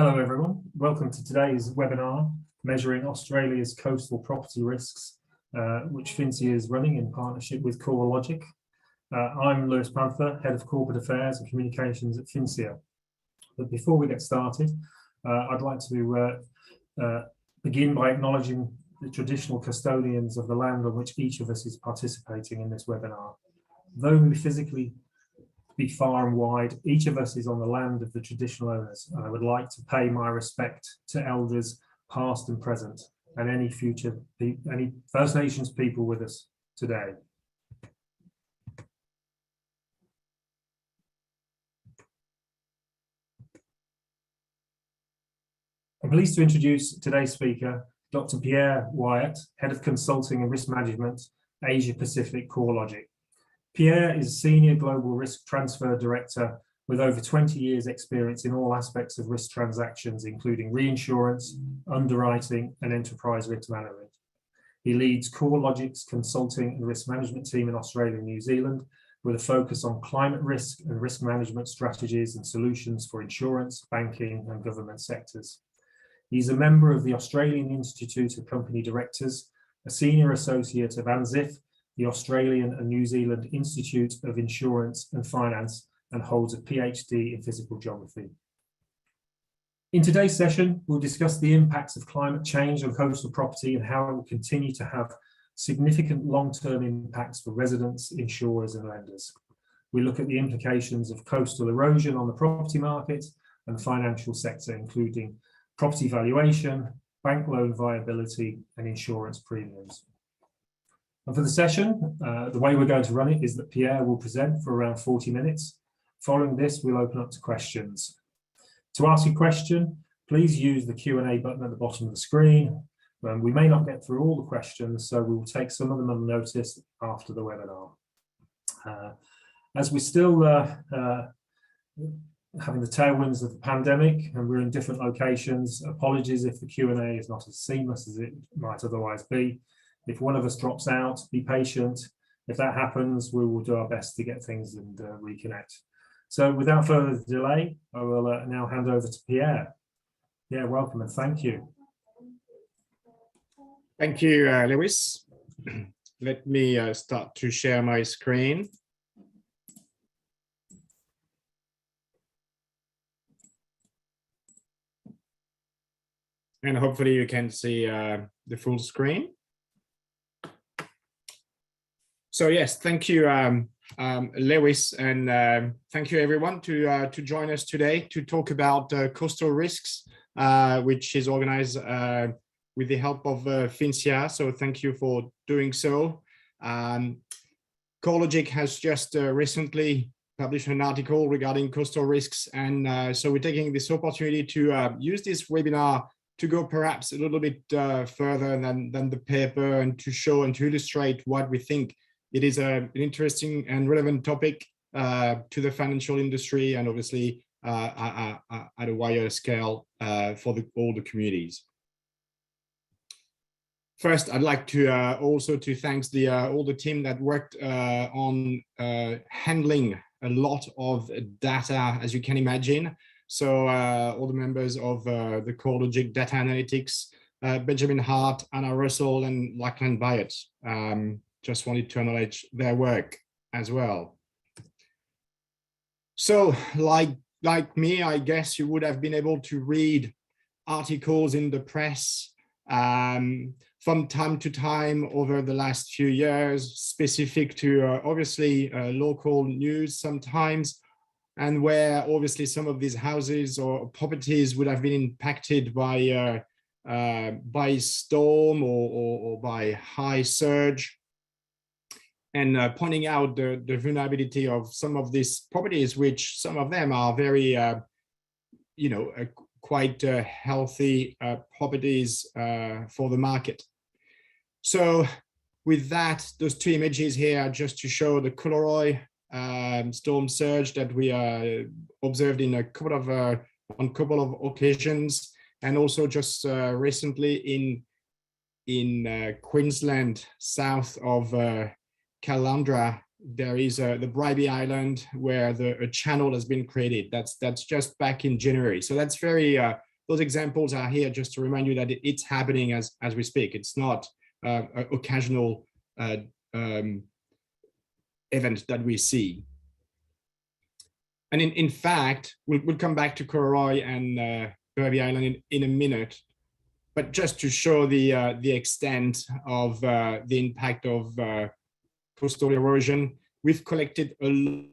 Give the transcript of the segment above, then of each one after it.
Hello everyone, welcome to today's webinar, Measuring Australia's Coastal Property Risks, which FINSIA is running in partnership with CoreLogic. I'm Lewis Panther, Head of Corporate Affairs and Communications at FINSIA. But before we get started, I'd like to begin by acknowledging the traditional custodians of the land on which each of us is participating in this webinar. Though we physically be far and wide, each of us is on the land of the traditional owners, and I would like to pay my respect to elders past and present and any First Nations people with us today. I'm pleased to introduce today's speaker, Dr. Pierre Wyatt, Head of Consulting and Risk Management, Asia Pacific CoreLogic. Pierre is a Senior Global Risk Transfer Director with over 20 years experience in all aspects of risk transactions, including reinsurance, underwriting, and enterprise risk management. He leads CoreLogic's consulting and risk management team in Australia and New Zealand, with a focus on climate risk and risk management strategies and solutions for insurance, banking, and government sectors. He's a member of the Australian Institute of Company Directors, a senior associate of ANZIIF, the Australian and New Zealand Institute of Insurance and Finance, and holds a PhD in physical geography. In today's session, we'll discuss the impacts of climate change on coastal property and how it will continue to have significant long-term impacts for residents, insurers, and lenders. We look at the implications of coastal erosion on the property market and financial sector, including property valuation, bank loan viability, and insurance premiums. And for the session, the way we're going to run it is that Pierre will present for around 40 minutes. Following this, we'll open up to questions. To ask a question, please use the Q&A button at the bottom of the screen. We may not get through all the questions, so we will take some of them on notice after the webinar. As we're still having the tailwinds of the pandemic and we're in different locations, apologies if the Q&A is not as seamless as it might otherwise be. If one of us drops out, be patient. If that happens, we will do our best to get things and reconnect. So without further delay, I will now hand over to Pierre. Yeah, welcome and thank you. Thank you, Lewis. Let me start to share my screen. And hopefully you can see the full screen. So yes, thank you, Lewis, and thank you everyone to join us today to talk about coastal risks, which is organized with the help of FINSIA. So thank you for doing so. CoreLogic has just recently published an article regarding coastal risks, and so we're taking this opportunity to use this webinar to go perhaps a little bit further than the paper, and to show and to illustrate what we think it is an interesting and relevant topic to the financial industry, and obviously at a wider scale for all the communities. First, I'd like to also to thank all the team that worked on handling a lot of data, as you can imagine. So all the members of the CoreLogic Data Analytics, Benjamin Hart, Anna Russell, and Lachlan Wyatt. Just wanted to acknowledge their work as well. So like me, I guess you would have been able to read articles in the press from time to time over the last few years, specific to obviously local news sometimes, and where obviously some of these houses or properties would have been impacted by storm or by high surge, and pointing out the vulnerability of some of these properties, which some of them are very, quite healthy properties for the market. So with that, those two images here are just to show the Coleroy storm surge that we observed in on a couple of occasions, and also just recently in Queensland, south of Caloundra, there is the Bribie Island where a channel has been created. That's just back in January. So that's very those examples are here just to remind you that it's happening as we speak. It's not an occasional event that we see. And in fact, we'll come back to Coleroy and Hervey Island in a minute, but just to show the extent of the impact of coastal erosion, we've collected a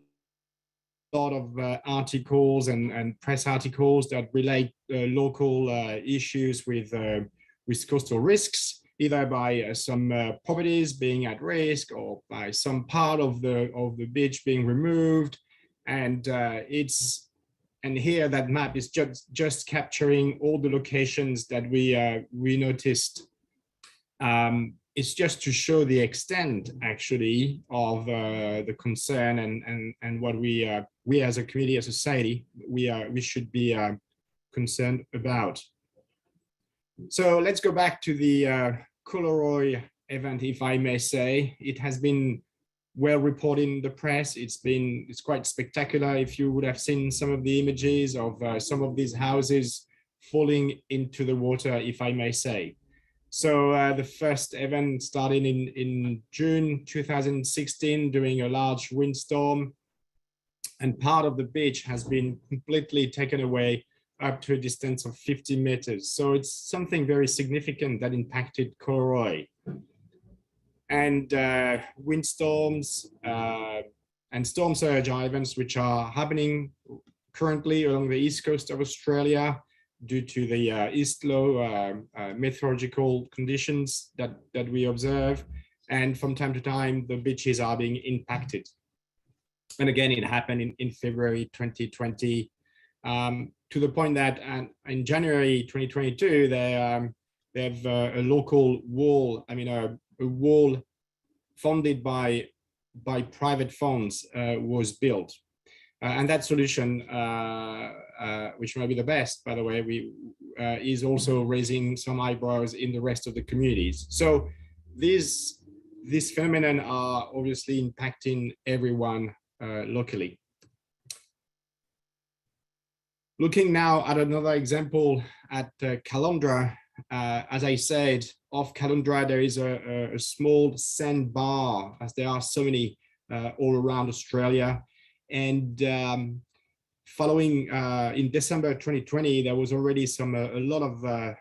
lot of articles and press articles that relate local issues with coastal risks, either by some properties being at risk or by some part of the beach being removed. And here that map is just capturing all the locations that we noticed. It's just to show the extent actually of the concern and what we as a community, as a society, we should be concerned about. So let's go back to the Coleroy event, if I may say. It has been well reported in the press. It's quite spectacular. If you would have seen some of the images of some of these houses falling into the water, if I may say. So the first event started in June 2016 during a large windstorm, and part of the beach has been completely taken away up to a distance of 50 meters. So it's something very significant that impacted Coleroy. And windstorms and storm surge are events which are happening currently along the east coast of Australia due to the east low meteorological conditions that we observe. And from time to time, the beaches are being impacted. And again, it happened in February 2020, to the point that in January 2022, they have a local wall, a wall funded by private funds was built. And that solution, which might be the best, by the way, is also raising some eyebrows in the rest of the communities. So these phenomenon are obviously impacting everyone locally. Looking now at another example at Caloundra, as I said, off Caloundra, there is a small sandbar, as there are so many all around Australia. And following in December 2020, there was already a lot of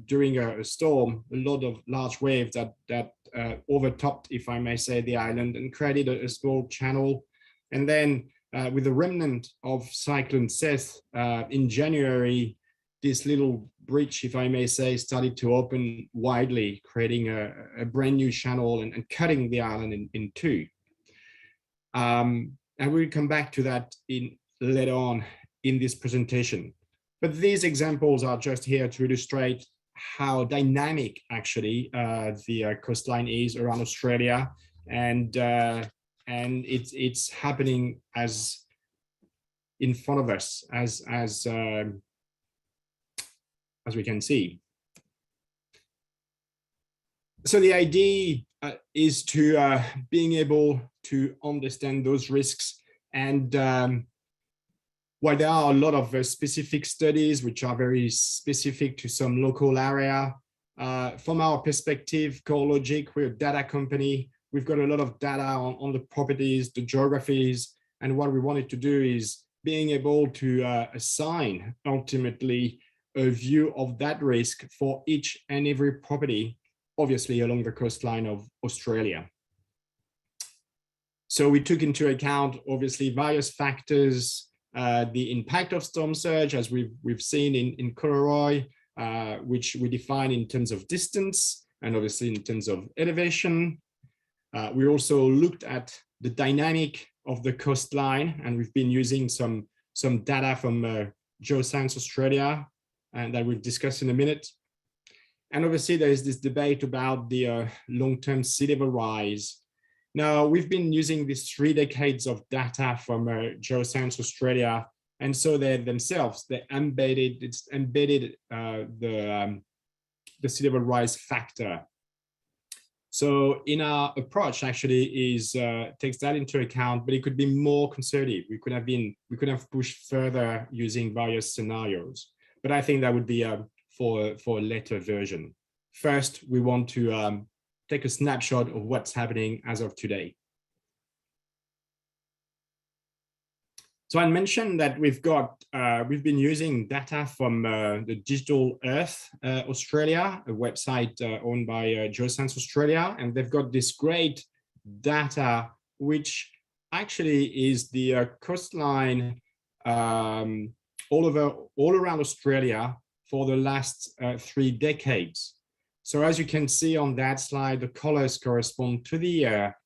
during a storm, a lot of large waves that overtopped, if I may say, the island and created a small channel. And then with the remnant of Cyclone Seth in January, this little breach, if I may say, started to open widely, creating a brand new channel and cutting the island in two. And we'll come back to that later on in this presentation. But these examples are just here to illustrate how dynamic actually the coastline is around Australia, and it's happening as in front of us as we can see. So the idea is to being able to understand those risks, and while there are a lot of specific studies which are very specific to some local area, from our perspective, CoreLogic, we're a data company. We've got a lot of data on the properties, the geographies, and what we wanted to do is being able to assign ultimately a view of that risk for each and every property, obviously along the coastline of Australia. So we took into account obviously various factors, the impact of storm surge, as we've seen in Coleroy, which we define in terms of distance and obviously in terms of elevation. We also looked at the dynamic of the coastline, and we've been using some data from Geoscience Australia, and that we'll discuss in a minute. And obviously there is this debate about the long-term sea level rise. Now, we've been using these 3 decades of data from Geoscience Australia, and so they themselves, they embedded the sea level rise factor. So in our approach actually takes that into account, but it could be more conservative. We could have pushed further using various scenarios. but I think that would be for a later version. First, we want to take a snapshot of what's happening as of today. So I mentioned that we've been using data from the Digital Earth Australia, a website owned by Geoscience Australia, and they've got this great data, which actually is the coastline all around Australia for the last 3 decades. So as you can see on that slide, the colors correspond to the year.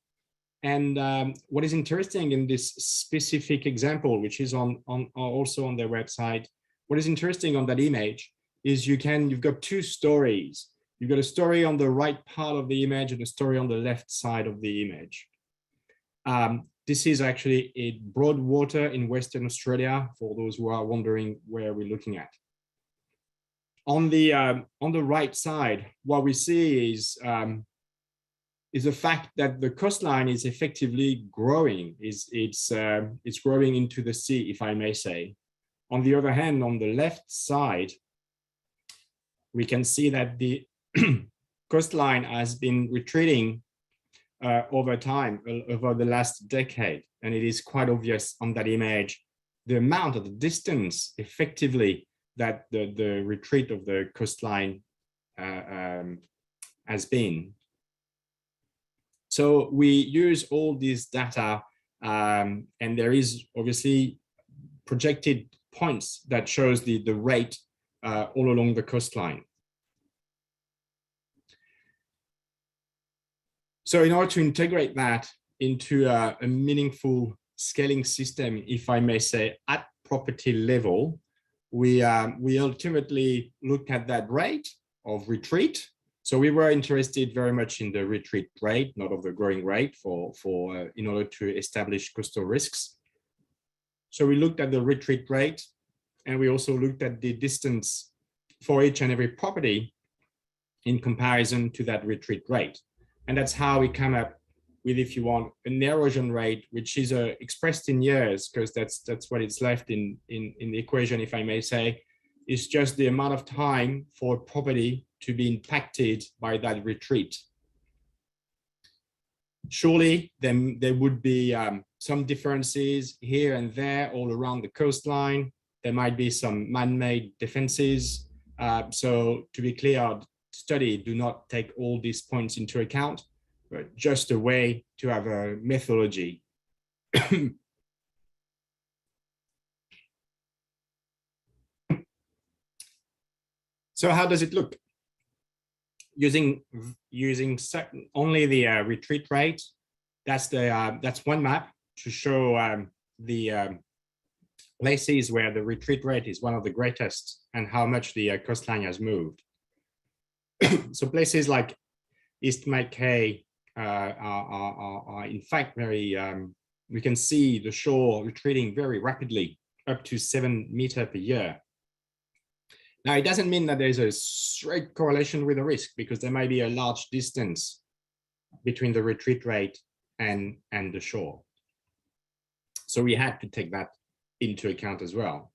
And what is interesting in this specific example, which is also on their website, what is interesting on that image is you've got 2 stories. You've got a story on the right part of the image and a story on the left side of the image. This is actually a broadwater in Western Australia, for those who are wondering where we're looking at. On the right side, what we see is the fact that the coastline is effectively growing. It's growing into the sea, if I may say. On the other hand, on the left side, we can see that the coastline has been retreating over time, over the last decade. And it is quite obvious on that image, the amount of the distance effectively that the retreat of the coastline has been. So we use all this data, and there is obviously projected points that shows the rate all along the coastline. So in order to integrate that into a meaningful scaling system, if I may say, at property level, we ultimately looked at that rate of retreat. So we were interested very much in the retreat rate, not of the growing rate, in order to establish coastal risks. So we looked at the retreat rate, and we also looked at the distance for each and every property in comparison to that retreat rate. And that's how we come up with, if you want, an erosion rate, which is expressed in years, because that's what it's left in the equation, if I may say, is just the amount of time for a property to be impacted by that retreat. Surely then there would be some differences here and there all around the coastline. There might be some man-made defenses. So to be clear, our study do not take all these points into account, but just a way to have a methodology. So how does it look? Using only the retreat rate, that's one map to show the places where the retreat rate is one of the greatest and how much the coastline has moved. So places like East Mackay are in fact very, we can see the shore retreating very rapidly, up to 7 meters per year. Now, it doesn't mean that there's a straight correlation with the risk, because there might be a large distance between the retreat rate and the shore. So we had to take that into account as well.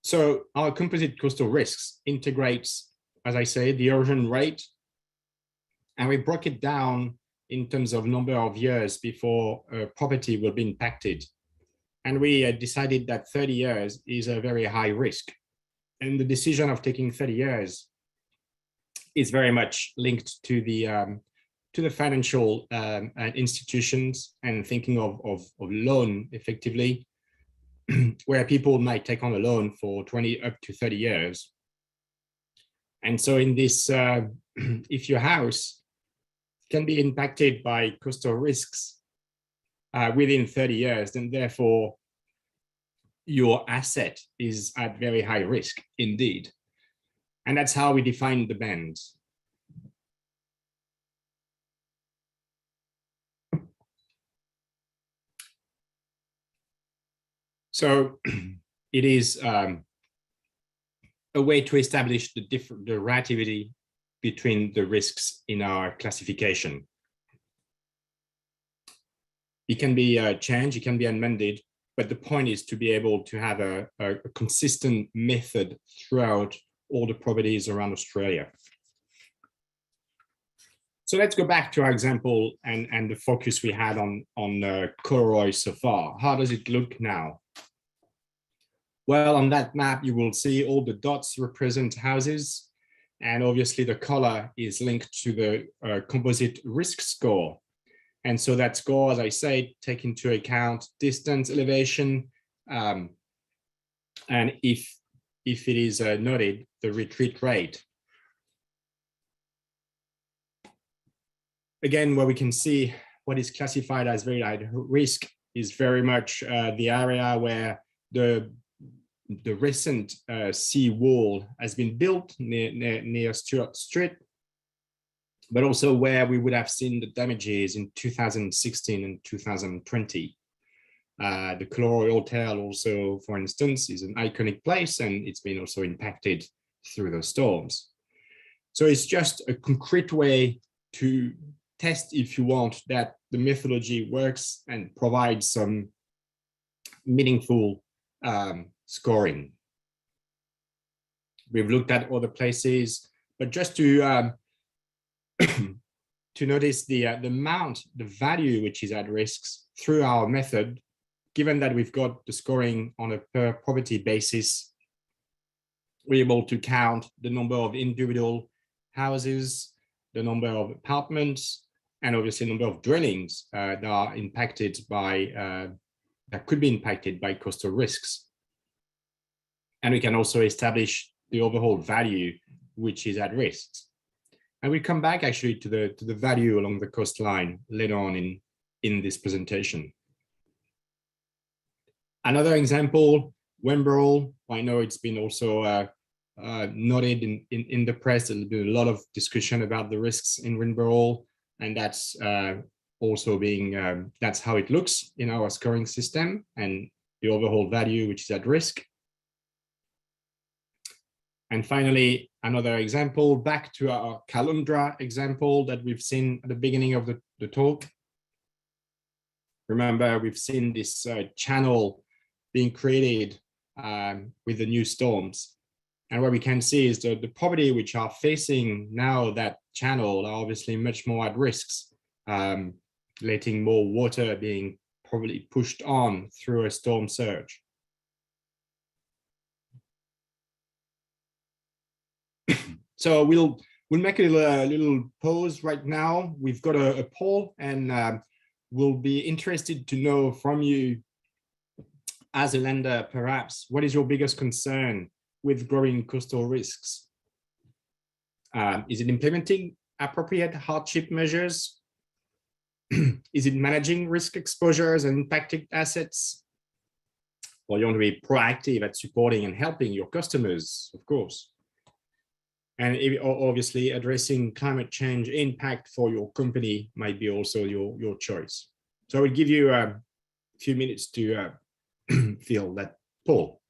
So our composite coastal risks integrates, as I say, the erosion rate, and we broke it down in terms of number of years before a property will be impacted. And we decided that 30 years is a very high risk. And the decision of taking 30 years is very much linked to the financial institutions and thinking of loan effectively, where people might take on a loan for 20 up to 30 years. And so in this, if your house can be impacted by coastal risks within 30 years, then therefore your asset is at very high risk indeed. And that's how we define the bands. So it is a way to establish the relativity between the risks in our classification. It can be changed, it can be amended, but the point is to be able to have a consistent method throughout all the properties around Australia. So let's go back to our example and the focus we had on Coleroy so far. How does it look now? Well, on that map, you will see all the dots represent houses. And obviously the color is linked to the composite risk score. And so that score, as I said, take into account distance, elevation, and if it is noted, the retreat rate. Again, where we can see what is classified as very high risk is very much the area where the recent sea wall has been built near Stuart Street, but also where we would have seen the damages in 2016 and 2020. The Coleroy Hotel also, for instance, is an iconic place, and it's been also impacted through the storms. So it's just a concrete way to test, if you want, that the methodology works and provides some meaningful scoring. We've looked at other places, but just to to notice the amount, the value which is at risks through our method, given that we've got the scoring on a per property basis, we're able to count the number of individual houses, the number of apartments, and obviously the number of dwellings that are impacted by, that could be impacted by coastal risks. And we can also establish the overall value which is at risk. And we come back actually to the value along the coastline later on in this presentation. Another example, Wimborne. I know it's been also noted in the press. There's been a lot of discussion about the risks in Wimborne, and that's also being, that's how it looks in our scoring system and the overall value which is at risk. And finally, another example, back to our Caloundra example that we've seen at the beginning of the talk. Remember, we've seen this channel being created with the new storms. And what we can see is the property which are facing now that channel are obviously much more at risks, letting more water being probably pushed on through a storm surge. So we'll make a little pause right now. We've got a poll, and we'll be interested to know from you as a lender, perhaps, what is your biggest concern with growing coastal risks? Is it implementing appropriate hardship measures? Is it managing risk exposures and impacted assets? Or you want to be proactive at supporting and helping your customers, of course. And obviously addressing climate change impact for your company might be also your choice. So I will give you a few minutes to fill that poll.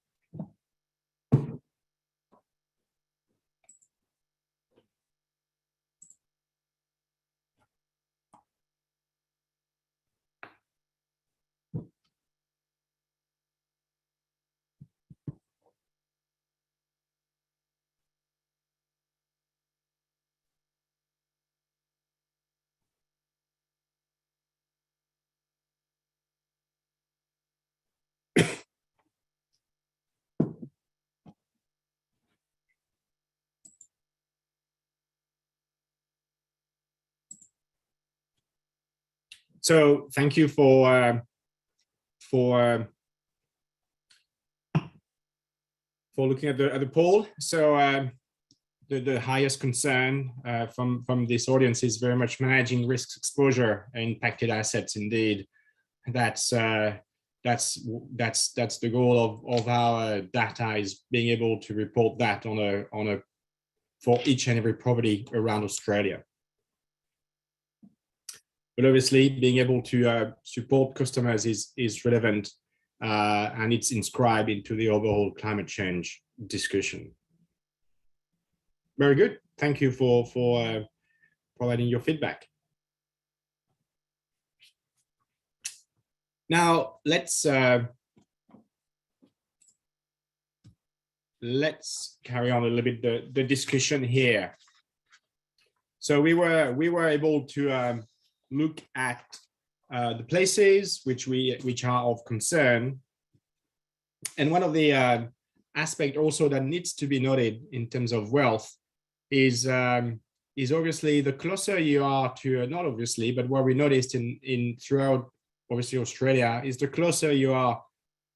So thank you for looking at the poll. So the highest concern from this audience is very much managing risk exposure and impacted assets. Indeed, that's the goal of our data, is being able to report that for each and every property around Australia. But obviously, being able to support customers is relevant, and it's inscribed into the overall climate change discussion. Very good. Thank you for providing your feedback. Now let's carry on a little bit the discussion here. So we were able to look at the places which are of concern, and one of the aspect also that needs to be noted in terms of wealth is obviously the closer you are to, not obviously, but what we noticed in throughout obviously Australia is the closer you are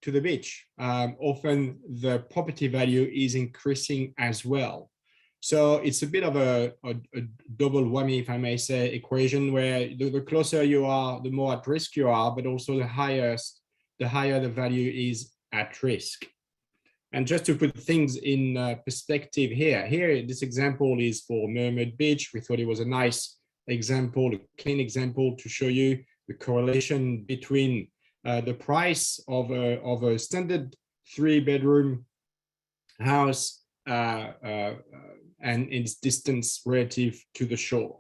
to the beach, often the property value is increasing as well. So it's a bit of a double whammy, if I may say, equation where the closer you are, the more at risk you are, but also the higher the value is at risk. And just to put things in perspective here, this example is for Mermaid Beach. We thought it was a nice example, a clean example to show you the correlation between the price of a standard 3-bedroom house and its distance relative to the shore.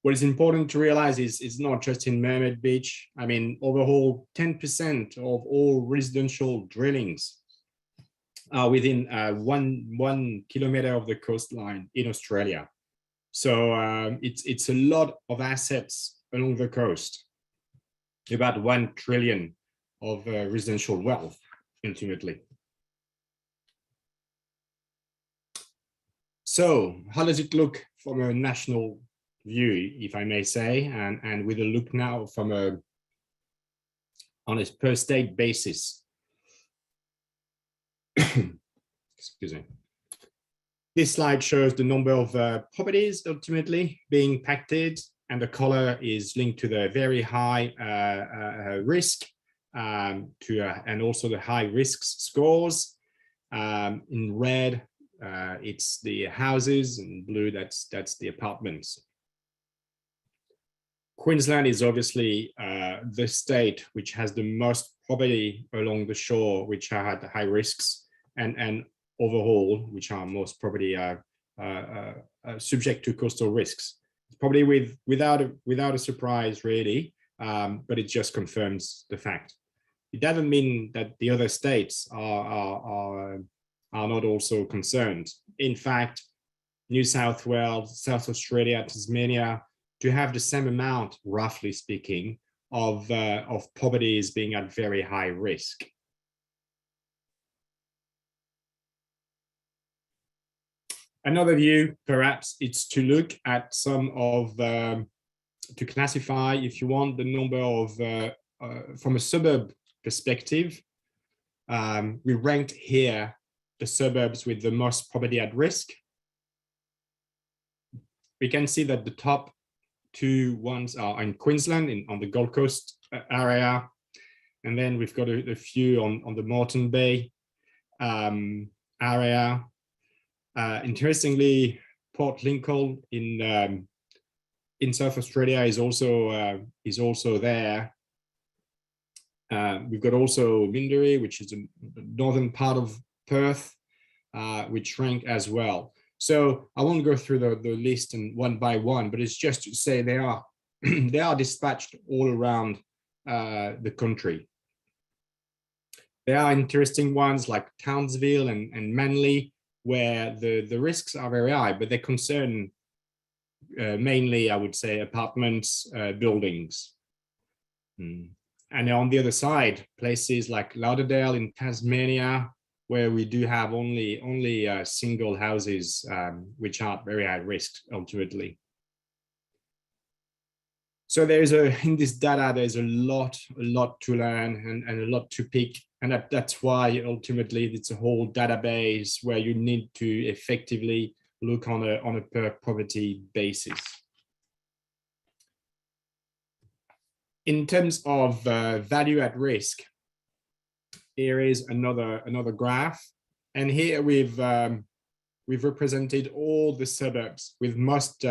What is important to realize is it's not just in Mermaid Beach. I mean, overall, 10% of all residential drillings are within 1 kilometer of the coastline in Australia. So it's a lot of assets along the coast, about 1 trillion of residential wealth, ultimately. So how does it look from a national view, if I may say, and with a look now from on a per state basis? Excuse me. This slide shows the number of properties ultimately being impacted, and the color is linked to the very high risk and also the high risk scores. In red, it's the houses, and blue, that's the apartments. Queensland is obviously the state which has the most property along the shore, which are at high risks, and overall, which are most property subject to coastal risks. Probably without a surprise, really, but it just confirms the fact. It doesn't mean that the other states are not also concerned. In fact, New South Wales, South Australia, Tasmania do have the same amount, roughly speaking, of properties being at very high risk. Another view, perhaps, it's to look at some of, to classify, if you want, the number of, from a suburb perspective. We ranked here the suburbs with the most property at risk. We can see that the top 2 ones are in Queensland, on the Gold Coast area. And then we've got a few on the Moreton Bay area. Interestingly, Port Lincoln in South Australia is also there. We've got also Minderry, which is the northern part of Perth, which rank as well. So I won't go through the list and one by one, but it's just to say they are they are dispatched all around the country. There are interesting ones like Townsville and Manly, where the risks are very high, but they concern mainly, I would say, apartments, buildings. And on the other side, places like Lauderdale in Tasmania, where we do have only single houses, which are very high risk ultimately. So in this data, there's a lot to learn and a lot to pick. And that's why ultimately it's a whole database where you need to effectively look on a per property basis. In terms of value at risk, here is another graph, and here we've represented all the suburbs with most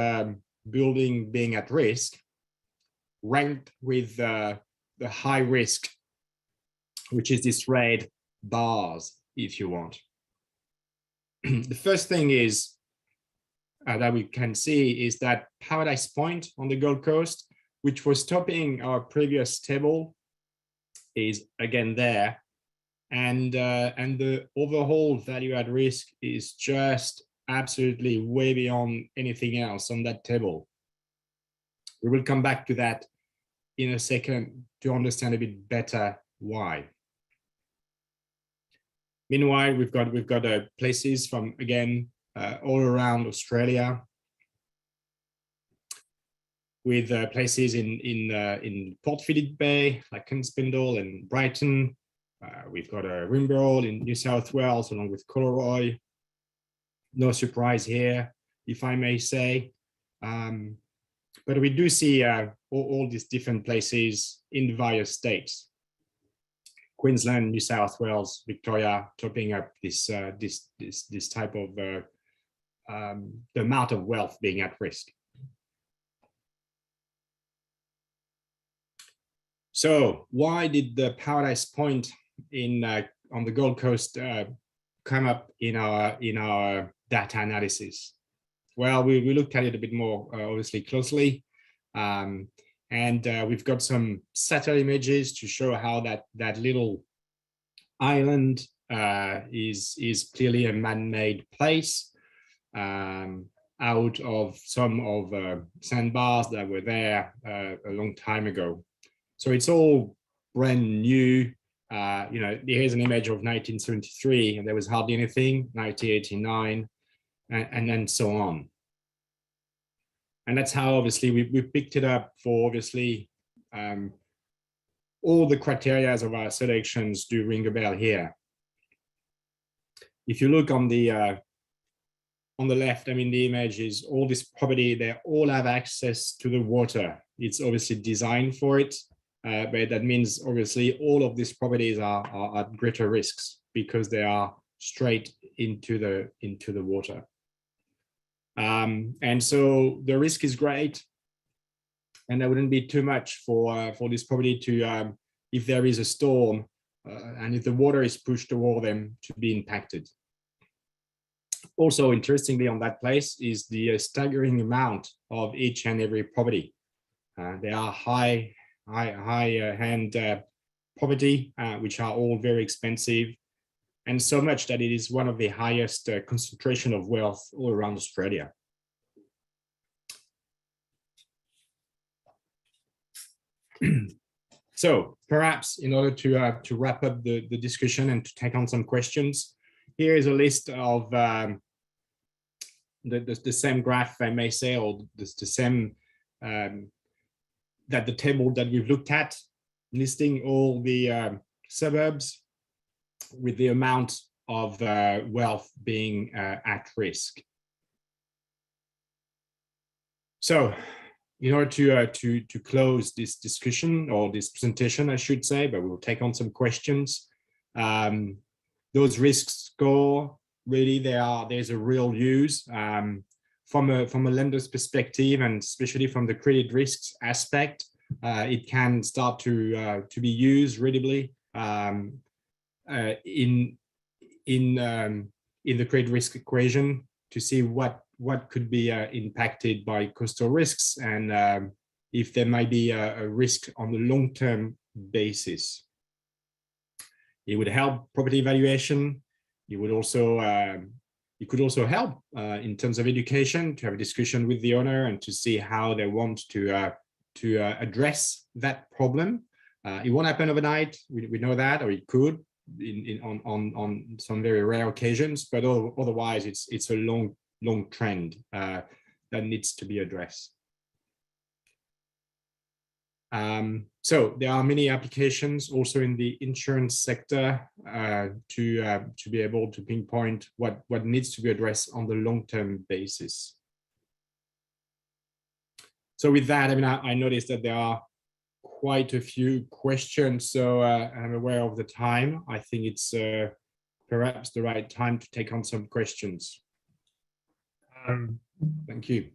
building being at risk, ranked with the high risk, which is this red bars, if you want. The first thing is that we can see is that Paradise Point on the Gold Coast, which was topping our previous table, is again there. And the overall value at risk is just absolutely way beyond anything else on that table. We will come back to that in a second to understand a bit better why. Meanwhile, we've got places from, again, all around Australia, with places in Port Phillip Bay, like Spindle and Brighton. We've got a Wimborne in New South Wales, along with Coleroy. No surprise here, if I may say. But we do see all these different places in the various states. Queensland, New South Wales, Victoria, topping up this type of the amount of wealth being at risk. So why did the Paradise Point on the Gold Coast come up in our data analysis? Well, we looked at it a bit more obviously closely, and we've got some satellite images to show how that little island is clearly a man-made place, out of some of sandbars that were there a long time ago. So it's all brand new. Here's an image of 1973, and there was hardly anything. 1989, and then so on. And that's how obviously we picked it up for obviously all the criteria of our selections do ring a bell here. If you look on the left, I mean, the image is all this property, they all have access to the water. It's obviously designed for it, but that means obviously all of these properties are at greater risks because they are straight into the water. And so the risk is great, and there wouldn't be too much for this property to, if there is a storm and if the water is pushed toward them, to be impacted. Also, interestingly, on that place is the staggering amount of each and every property. They are high-end property, which are all very expensive, and so much that it is one of the highest concentration of wealth all around Australia. So perhaps in order to wrap up the discussion and to take on some questions, here is a list of the same graph, I may say, or the same that the table that we've looked at, listing all the suburbs with the amount of wealth being at risk. So in order to close this discussion, or this presentation, I should say, but we'll take on some questions. Those risk score, really, there's a real use from a lender's perspective, and especially from the credit risks aspect. It can start to be used readily in the credit risk equation to see what could be impacted by coastal risks, and if there might be a risk on the long-term basis. It would help property valuation. It would also it could also help in terms of education, to have a discussion with the owner and to see how they want to address that problem. It won't happen overnight. We know that, or it could on some very rare occasions, but otherwise it's a long trend that needs to be addressed. So there are many applications also in the insurance sector to be able to pinpoint what needs to be addressed on the long-term basis. So with that, I mean, I noticed that there are quite a few questions, so I'm aware of the time. I think it's perhaps the right time to take on some questions. Thank you.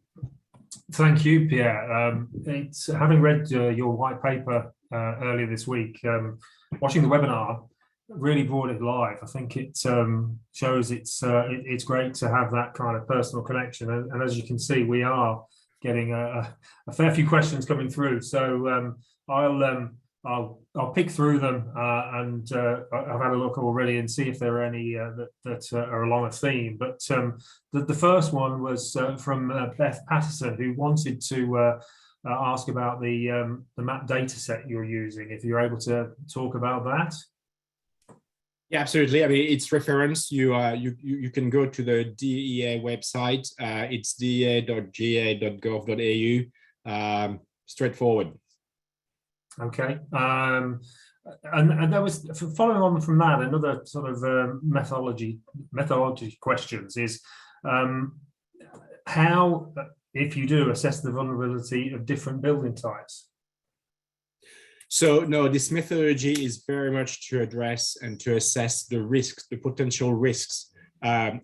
Thank you, Pierre. Having read your white paper earlier this week, watching the webinar, really brought it live. I think it shows it's great to have that kind of personal connection. And as you can see, we are getting a fair few questions coming through. So I'll pick through them and I've had a look already and see if there are any that are along a theme. But the first one was from Beth Patterson, who wanted to ask about the map data set you're using, if you're able to talk about that. Yeah, absolutely. I mean, it's reference. You can go to the DEA website. It's dea.ga.gov.au. Straightforward. Okay. And that was following on from that. Another sort of methodology questions is how, if you do, assess the vulnerability of different building types. So no, this methodology is very much to address and to assess the risks, the potential risks.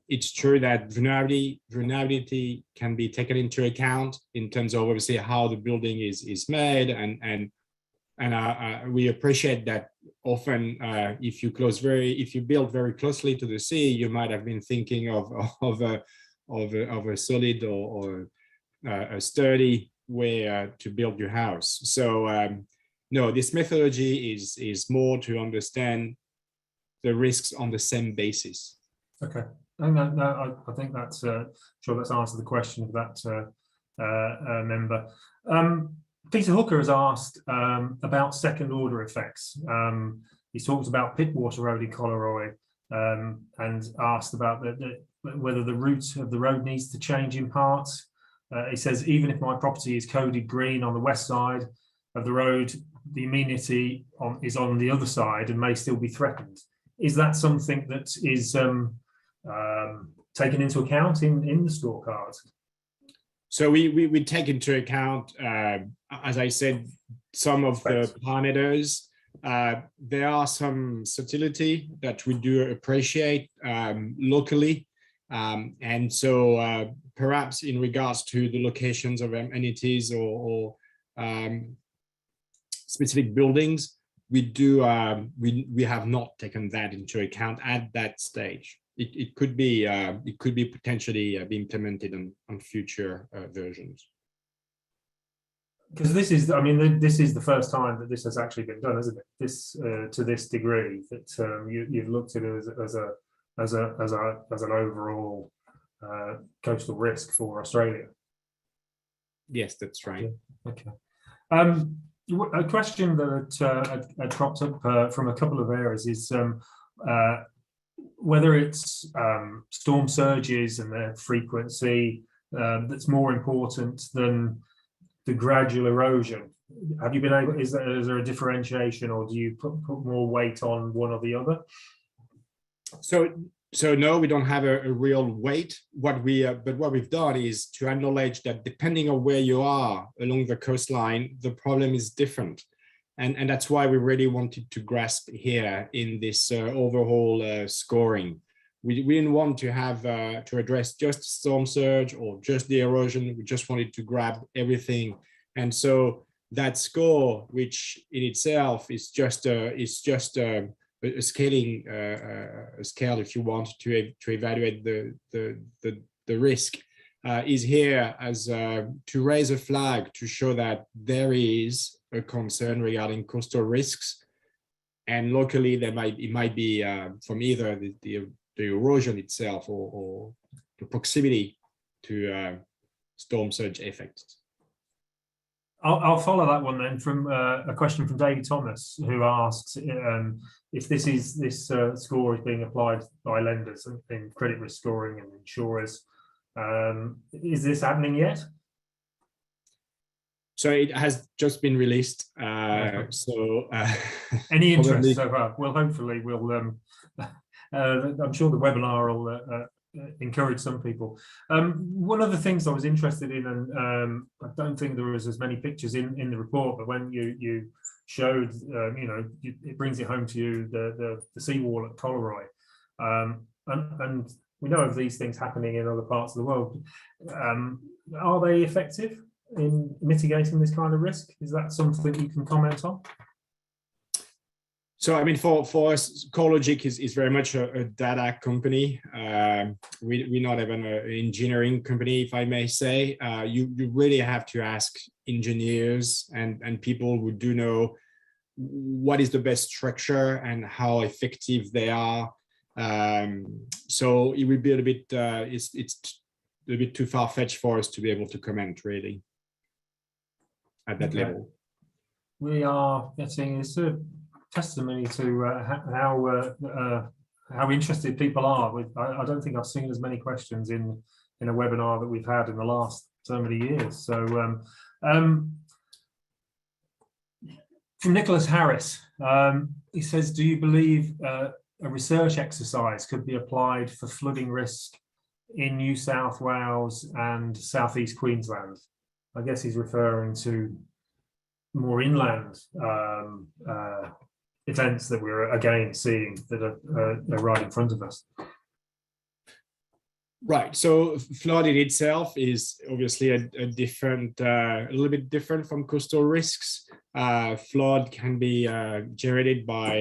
It's true that vulnerability can be taken into account in terms of obviously how the building is made, and we appreciate that often if you build very closely to the sea, you might have been thinking of a solid or a sturdy way to build your house. So no, this methodology is more to understand the risks on the same basis. Okay, I think that's sure that's answered the question of that member. Peter Hooker has asked about second order effects. He's talked about pit water eroding Coleroy and asked about whether the route of the road needs to change in parts. He says, even if my property is coded green on the west side of the road, the amenity is on the other side and may still be threatened. Is that something that is taken into account in the scorecard? So we take into account, as I said, some of the parameters. There are some subtlety that we do appreciate locally. And so perhaps in regards to the locations of amenities or specific buildings, we have not taken that into account at that stage. It could be potentially be implemented on future versions. Because this is the first time that this has actually been done, isn't it? This to this degree that you've looked at it as an overall coastal risk for Australia. Yes, that's right. Okay. A question that had cropped up from a couple of areas is whether it's storm surges and their frequency that's more important than the gradual erosion. Have you been able? Is there a differentiation, or do you put more weight on one or the other? So no, we don't have a real weight. But what we've done is to acknowledge that depending on where you are along the coastline, the problem is different. And that's why we really wanted to grasp here in this overall scoring. We didn't want to have to address just storm surge or just the erosion. We just wanted to grab everything. And so that score, which in itself is just a scaling scale, if you want to evaluate the risk, is here as to raise a flag to show that there is a concern regarding coastal risks, and locally it might be from either the erosion itself or the proximity to storm surge effects. I'll follow that one then from a question from David Thomas, who asks if this score is being applied by lenders in credit risk scoring and insurers. Is this happening yet? So it has just been released. Any Probably... interest so far? Well, hopefully I'm sure the webinar will encourage some people. One of the things I was interested in, and I don't think there was as many pictures in the report, but when you showed, it brings it home to you, the seawall at Coleroy, and we know of these things happening in other parts of the world. Are they effective in mitigating this kind of risk? Is that something you can comment on? So, I mean, for us, CoreLogic is very much a data company. We're not even an engineering company, if I may say. You really have to ask engineers and people who do know what is the best structure and how effective they are. So it would be a bit, it's a bit too far-fetched for us to be able to comment, really, at that level. We are getting this testimony to how interested people are. I don't think I've seen as many questions in a webinar that we've had in the last so many years. So from Nicholas Harris, he says, do you believe a research exercise could be applied for flooding risk in New South Wales and Southeast Queensland? I guess he's referring to more inland events that we're again seeing that are right in front of us. Right. So flooding itself is obviously a different, a little bit different from coastal risks. Flood can be generated by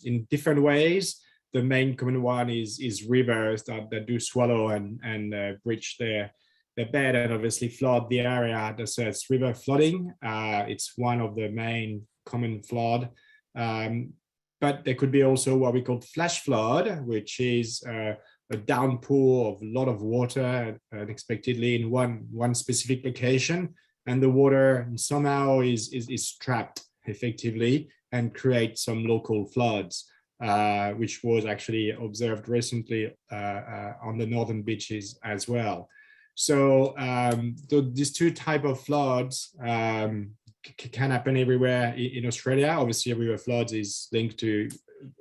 in different ways. The main common one is rivers that do swallow and breach their bed, and obviously flood the area. So it's river flooding. It's one of the main common flood. But there could be also what we call flash flood, which is a downpour of a lot of water unexpectedly in one specific location, and the water somehow is trapped effectively and creates some local floods, which was actually observed recently on the northern beaches as well. So these two types of floods can happen everywhere in Australia. Obviously, river floods is linked to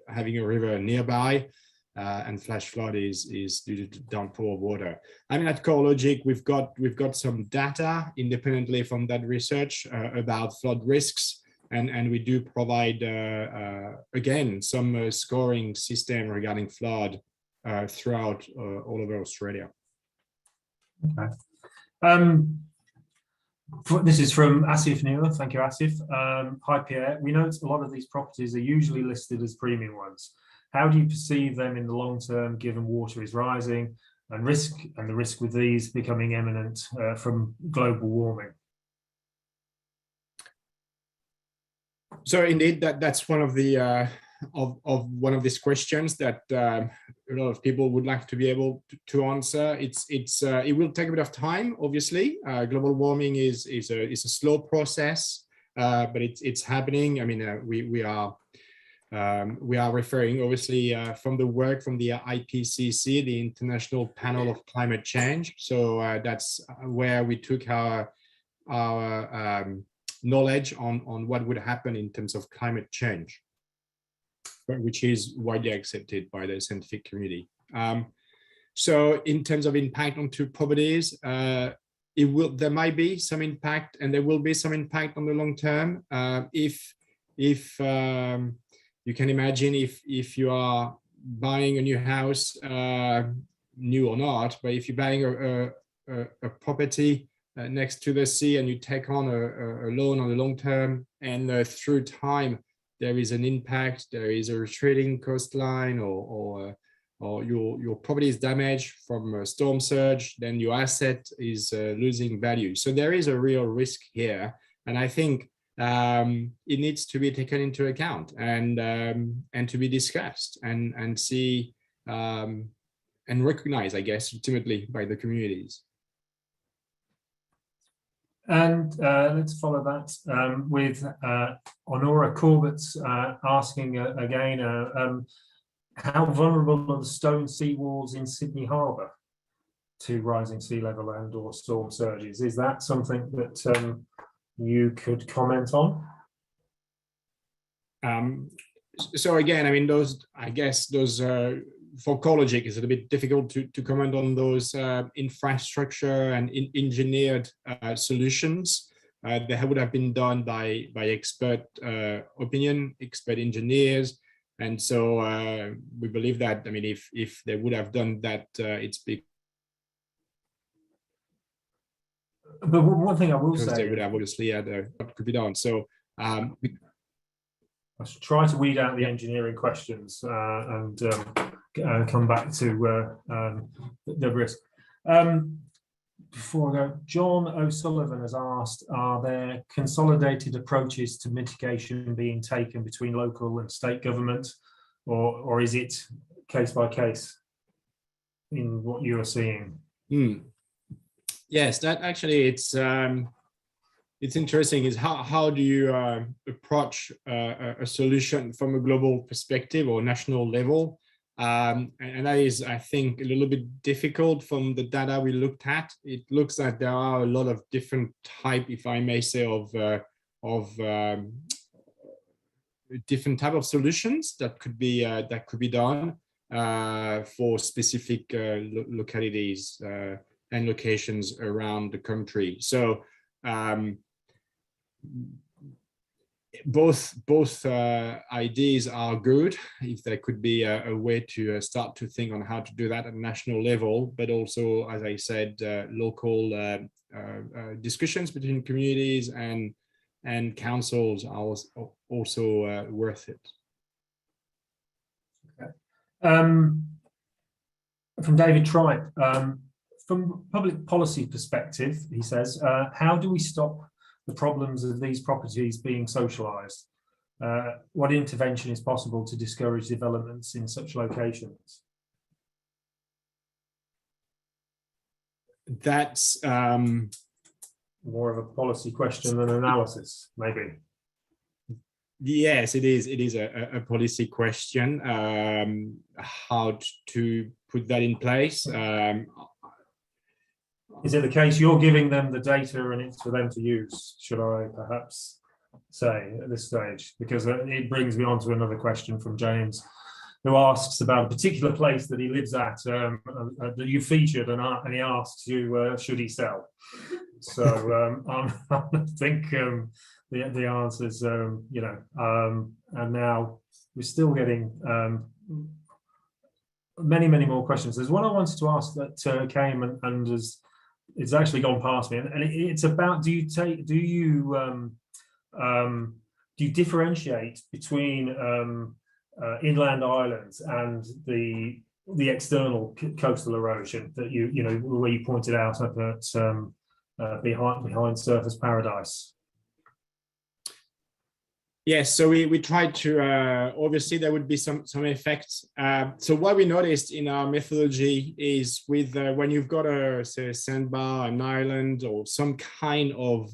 having a river nearby, and flash flood is due to downpour of water. I mean, at CoreLogic, we've got some data independently from that research about flood risks, and we do provide again some scoring system regarding flood throughout all over Australia. Okay. This is from Asif Neela. Thank you, Asif. Hi, Pierre. We note a lot of these properties are usually listed as premium ones. How do you perceive them in the long term, given water is rising and the risk with these becoming imminent from global warming? So indeed, that's one of the of one of these questions that a lot of people would like to be able to answer. It will take a bit of time, obviously. Global warming is a slow process, but it's happening. I mean, we are referring, obviously, from the work from the IPCC, the International Panel of Climate Change. So that's where we took our knowledge on what would happen in terms of climate change, which is widely accepted by the scientific community. So in terms of impact onto properties, there might be some impact, and there will be some impact on the long term. If you can imagine, if you are buying a new house, new or not, but if you're buying a property next to the sea and you take on a loan on the long term, and through time there is an impact, there is a retreating coastline, or your property is damaged from a storm surge, then your asset is losing value. So there is a real risk here, and I think it needs to be taken into account and to be discussed and see and recognized, I guess, ultimately by the communities. And let's follow that with Honora Corbett's asking again, how vulnerable are the stone seawalls in Sydney Harbour to rising sea level and or storm surges? Is that something that you could comment on? So again, I mean, I guess those for CoreLogic is a little bit difficult to comment on those infrastructure and engineered solutions. They would have been done by expert opinion, expert engineers, and so we believe that, I mean, if they would have done that, it's big. But one thing I will say, they would have obviously had what could be done. So I should try to weed out the engineering questions and come back to the risk. Before I go, John O'Sullivan has asked, are there consolidated approaches to mitigation being taken between local and state government, or is it case by case in what you are seeing? Yes, that actually it's interesting. Is how do you approach a solution from a global perspective or national level? And that is, I think, a little bit difficult from the data we looked at. It looks like there are a lot of different type, if I may say, of different type of solutions that could be done for specific localities and locations around the country. So both ideas are good. If there could be a way to start to think on how to do that at national level, but also, as I said, local discussions between communities and councils are also worth it. Okay. From David Tripe, from public policy perspective, he says, how do we stop the problems of these properties being socialised? What intervention is possible to discourage developments in such locations? That's more of a policy question than analysis, maybe. Yes, it is. It is a policy question. How to put that in place? Is it the case you're giving them the data and it's for them to use, should I perhaps say at this stage? Because it brings me on to another question from James, who asks about a particular place that he lives at that you featured, and he asks you, should he sell? So I think the answer is, and now we're still getting many more questions. There's one I wanted to ask that came and it's actually gone past me, and it's about, do you differentiate between inland islands and the external coastal erosion that where you pointed out up at behind Surfers Paradise? Yes, so we tried to, obviously there would be some effects. So what we noticed in our methodology is with when you've got a sandbar, an island, or some kind of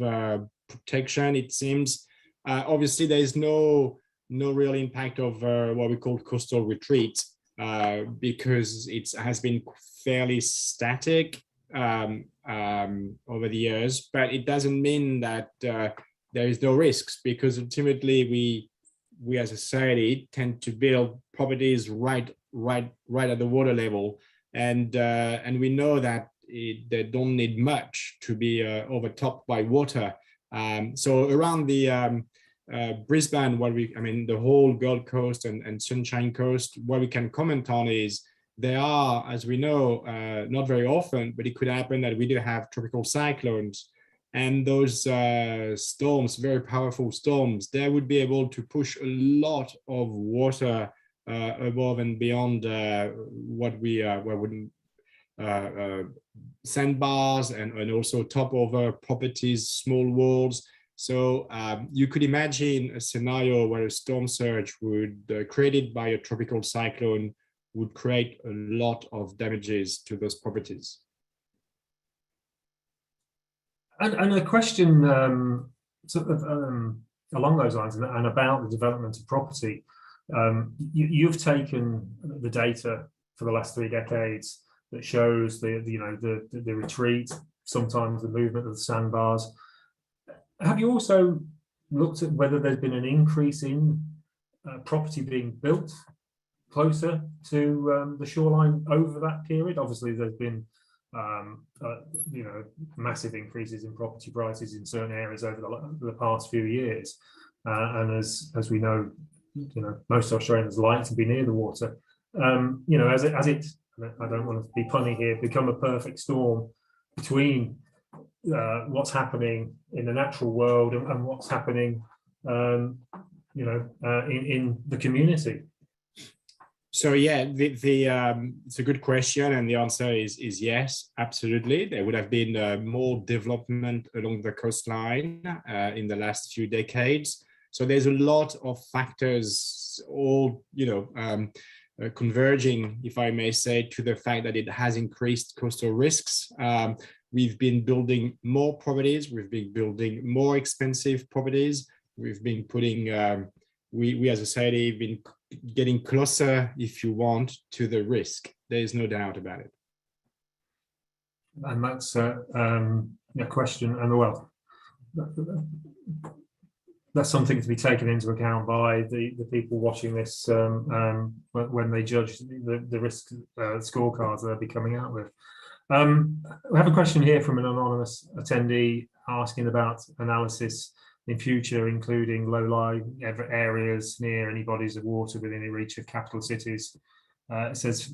protection, it seems, obviously there is no real impact of what we call coastal retreat, because it has been fairly static over the years, but it doesn't mean that there is no risks, because ultimately we as a society tend to build properties right at the water level, and we know that they don't need much to be overtopped by water. So around the Brisbane, the whole Gold Coast and Sunshine Coast, what we can comment on is there are, as we know, not very often, but it could happen that we do have tropical cyclones. And those storms, very powerful storms, they would be able to push a lot of water above and beyond what would sandbars and also top over properties, small walls. So you could imagine a scenario where a storm surge created by a tropical cyclone would create a lot of damages to those properties. And a question along those lines and about the development of property. You've taken the data for the last 3 decades that shows the retreat, sometimes the movement of the sandbars. Have you also looked at whether there's been an increase in property being built closer to the shoreline over that period? Obviously, there's been massive increases in property prices in certain areas over the past few years, and as we know, most Australians like to be near the water. As it I don't want to be punny here, become a perfect storm between what's happening in the natural world and what's happening in the community? So yeah, it's a good question, and the answer is yes, absolutely. There would have been more development along the coastline in the last few decades. So there's a lot of factors, all converging, if I may say, to the fact that it has increased coastal risks. We've been building more properties. We've been building more expensive properties. We've been putting we as a society have been getting closer, if you want, to the risk. There is no doubt about it. And that's a question, and well, that's something to be taken into account by the people watching this when they judge the risk scorecards they'll be coming out with. We have a question here from an anonymous attendee asking about analysis in future, including low-lying areas near any bodies of water within a reach of capital cities. It says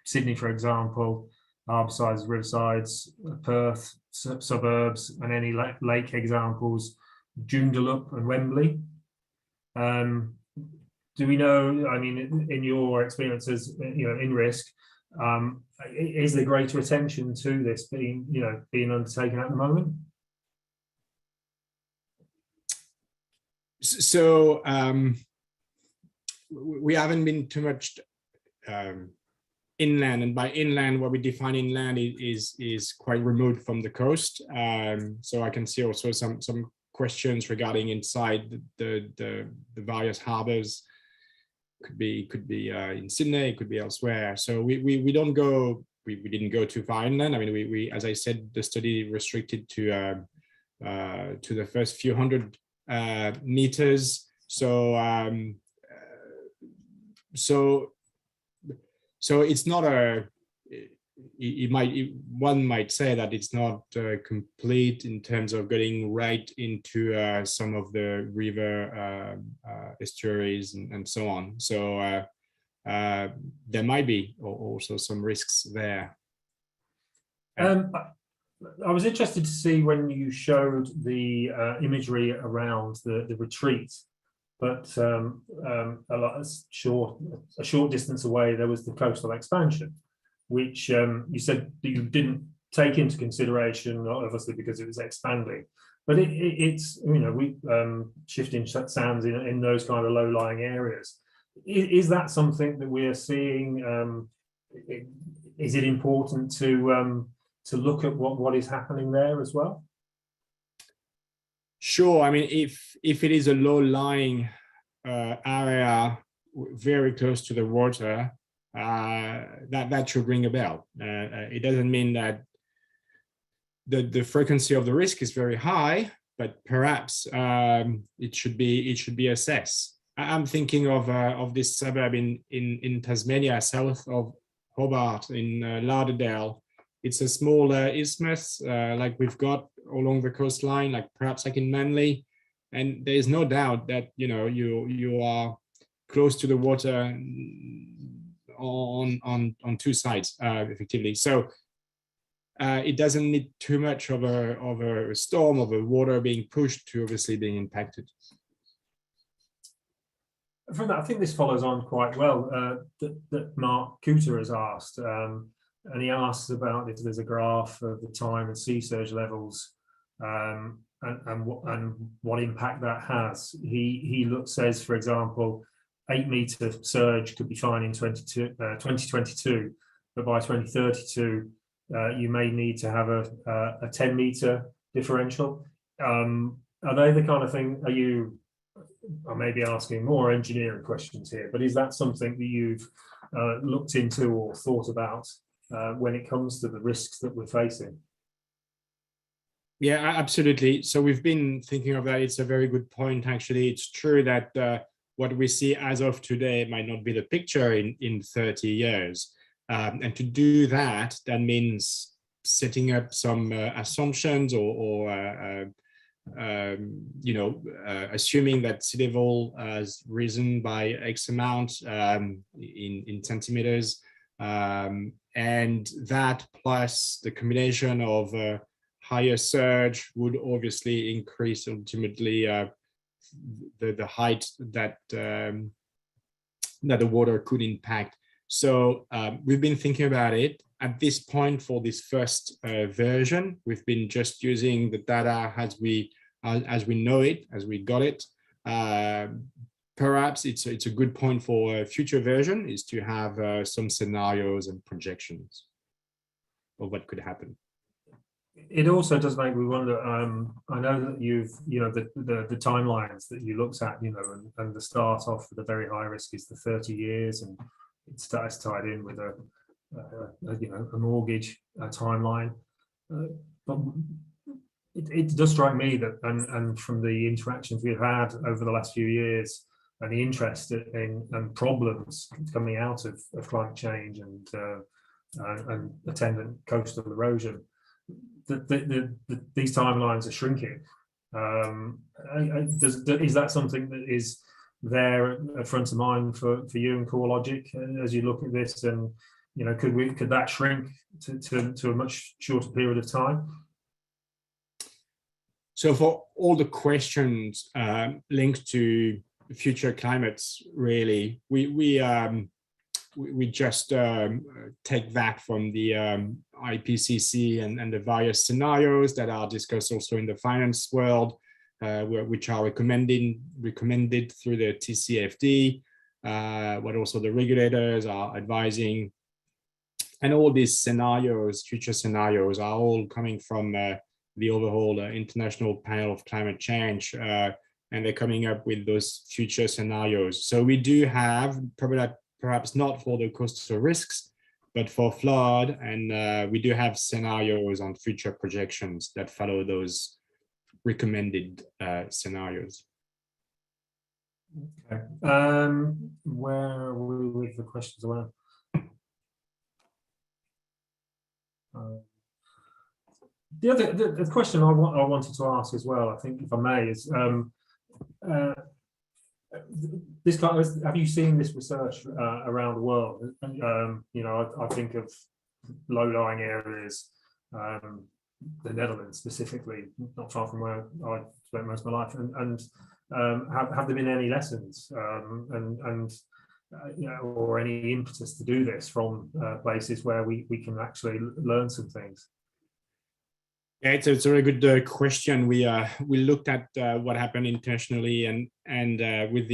Sydney, for example, Harboursides, Riversides, Perth, suburbs, and any lake examples, Joondalup and Wembley. Do we know, I mean, in your experiences, in risk, is there greater attention to this being undertaken at the moment? So we haven't been too much inland, and by inland, what we define inland is quite remote from the coast. So I can see also some questions regarding inside the various harbours. Could be in Sydney, it could be elsewhere. So we don't go. We didn't go too far inland. I mean, we as I said, the study restricted to the first few hundred meters. So it's not a. One might say that it's not complete in terms of getting right into some of the river estuaries and so on. So there might be also some risks there. I was interested to see when you showed the imagery around the retreat, but a short distance away there was the coastal expansion, which you said that you didn't take into consideration, obviously because it was expanding. But it's we shifting sands in those kind of low-lying areas. Is that something that we're seeing? Is it important to look at what is happening there as well? Sure. I mean, if it is a low-lying area very close to the water, that should ring a bell. It doesn't mean that the frequency of the risk is very high, but perhaps it should be assessed. I'm thinking of this suburb in Tasmania, south of Hobart, in Lauderdale. It's a small isthmus like we've got along the coastline, like perhaps like in Manly, and there is no doubt that you are close to the water on two sides effectively. So it doesn't need too much of a storm, of a water being pushed to obviously being impacted. From that, I think this follows on quite well that Mark Cooter has asked, and he asks about if there's a graph of the time and sea surge levels and what impact that has. He says, for example, 8-meter surge could be fine in 2022, but by 2032, you may need to have a 10-meter differential. Are they the kind of thing? I may be asking more engineering questions here, but is that something that you've looked into or thought about when it comes to the risks that we're facing? Yeah, absolutely. So we've been thinking of that. It's a very good point, actually. It's true that what we see as of today might not be the picture in 30 years. And to do that means setting up some assumptions or assuming that sea level has risen by X amount in centimeters. And that plus the combination of higher surge would obviously increase ultimately the height that that the water could impact. So we've been thinking about it. At this point, for this first version, we've been just using the data as we know it, as we got it. Perhaps it's a good point for a future version is to have some scenarios and projections of what could happen. It also does make me wonder. I know that the timelines that you looked at, and the start off for the very high risk is the 30 years, and it's tied in with a mortgage timeline. But it does strike me that, and from the interactions we've had over the last few years, and the interest in and problems coming out of climate change and attendant coastal erosion, these timelines are shrinking. Is that something that is there at front of mind for you and CoreLogic as you look at this? And could that shrink to a much shorter period of time? So for all the questions linked to future climates, really, we just take that from the IPCC and the various scenarios that are discussed also in the finance world, which are recommended through the TCFD, what also the regulators are advising. And all these scenarios, future scenarios, are all coming from the overall International Panel of Climate Change, and they're coming up with those future scenarios. So we do have, perhaps not for the coastal risks, but for flood, and we do have scenarios on future projections that follow those recommended scenarios. Okay. Where are we with the questions around? The question I wanted to ask as well, I think, if I may, is this kind of, have you seen this research around the world? I think of low-lying areas, the Netherlands specifically, not far from where I spent most of my life, and have there been any lessons or any impetus to do this from places where we can actually learn some things? Yeah, it's a very good question. We looked at what happened internationally and with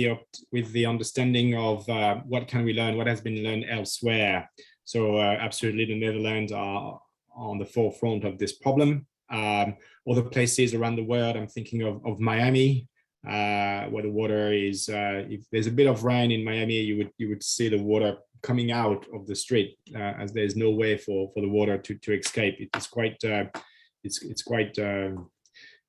the understanding of what can we learn, what has been learned elsewhere. So absolutely, the Netherlands are on the forefront of this problem. Other places around the world, I'm thinking of Miami, where the water is. If there's a bit of rain in Miami, you would see the water coming out of the street, as there's no way for the water to escape. It's quite. It's quite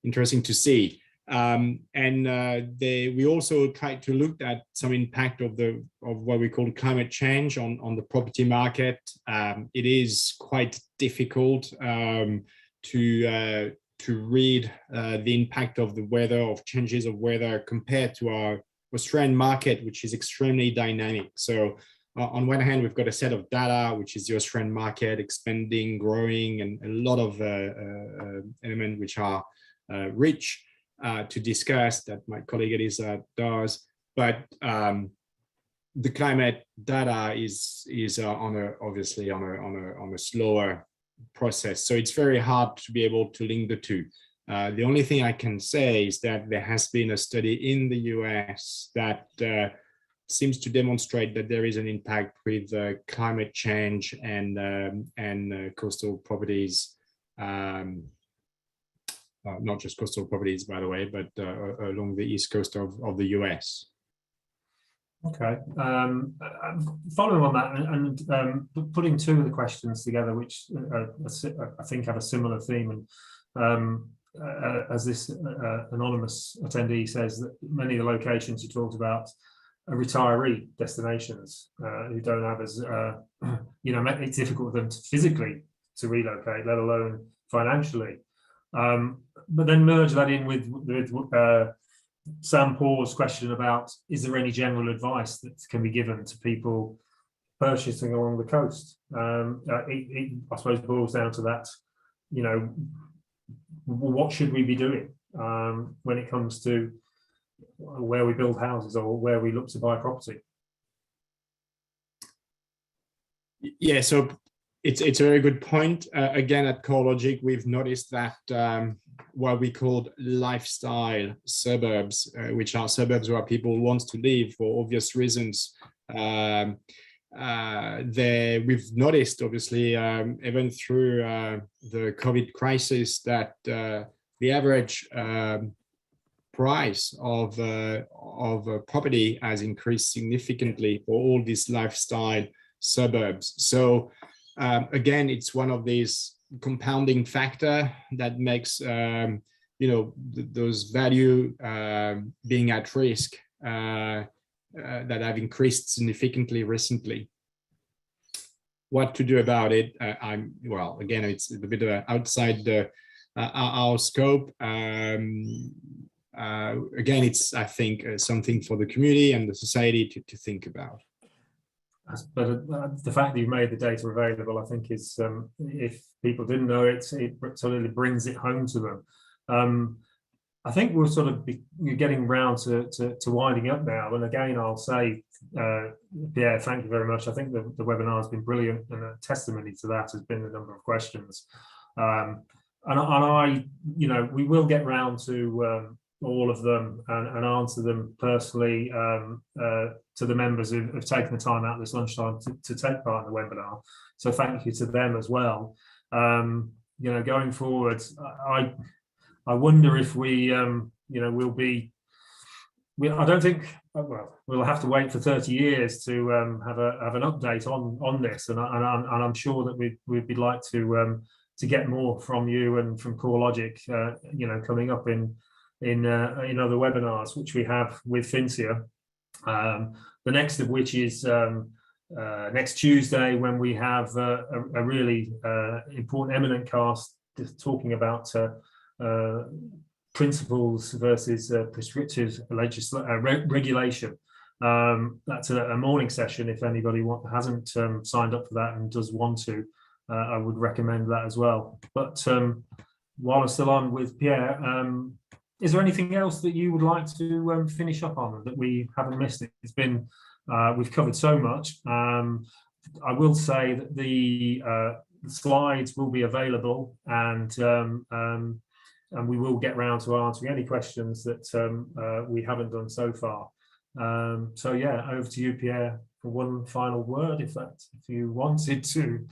interesting to see, we also tried to look at some impact of what we call climate change on the property market. It is quite difficult to read the impact of the weather, of changes of weather, compared to our Australian market, which is extremely dynamic. So on one hand, we've got a set of data, which is the Australian market expanding, growing, and a lot of elements which are rich to discuss, that my colleague Elisa does. But the climate data is obviously on a slower process, so it's very hard to be able to link the two. The only thing I can say is that there has been a study in the US that seems to demonstrate that there is an impact with climate change and coastal properties, not just coastal properties, by the way, but along the east coast of the US. Okay. Following on that, and putting two of the questions together, which I think have a similar theme, and as this anonymous attendee says, that many of the locations you talked about are retiree destinations who don't have as it's difficult for them physically to relocate, let alone financially. But then merge that in with Sam Paul's question about, is there any general advice that can be given to people purchasing along the coast? It I suppose boils down to that, what should we be doing when it comes to where we build houses or where we look to buy property. Yeah, so it's a very good point. Again, at CoreLogic, we've noticed that what we call lifestyle suburbs, which are suburbs where people want to live for obvious reasons, we've noticed, obviously, even through the COVID crisis, that the average price of a property has increased significantly for all these lifestyle suburbs. So again, it's one of these compounding factor that makes those value being at risk that have increased significantly recently. What to do about it? Again, it's a bit outside our scope. Again, it's, I think, something for the community and the society to think about. But the fact that you've made the data available, I think, is if people didn't know it, it sort of brings it home to them. I think we'll sort of be getting round to winding up now. And again, I'll say, Pierre, thank you very much. I think the webinar has been brilliant, and a testimony to that has been the number of questions. And I, we will get round to all of them and answer them personally to the members who've taken the time out this lunchtime to take part in the webinar. So thank you to them as well. Going forward, I wonder if we, we'll be. I don't think. Well, we'll have to wait for 30 years to have an update on this, and I'm sure that we'd like to get more from you and from CoreLogic, coming up in other webinars, which we have with FINSIA. The next of which is next Tuesday, when we have a really important eminent cast talking about principles versus prescriptive regulation. That's a morning session. If anybody hasn't signed up for that and does want to, I would recommend that as well. But while I'm still on with Pierre, is there anything else that you would like to finish up on that we haven't missed? It's been we've covered so much. I will say that the slides will be available, and we will get round to answering any questions that we haven't done so far. So yeah, over to you, Pierre, for one final word, if you wanted to.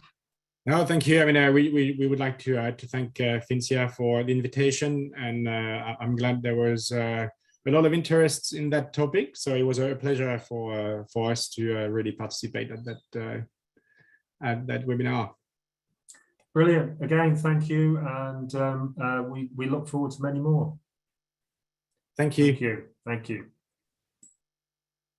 No, thank you. I mean, we would like to thank FINSIA for the invitation, and I'm glad there was a lot of interest in that topic. So it was a pleasure for us to really participate at that webinar. Brilliant. Again, thank you, and we look forward to many more. Thank you. Thank you. Thank you.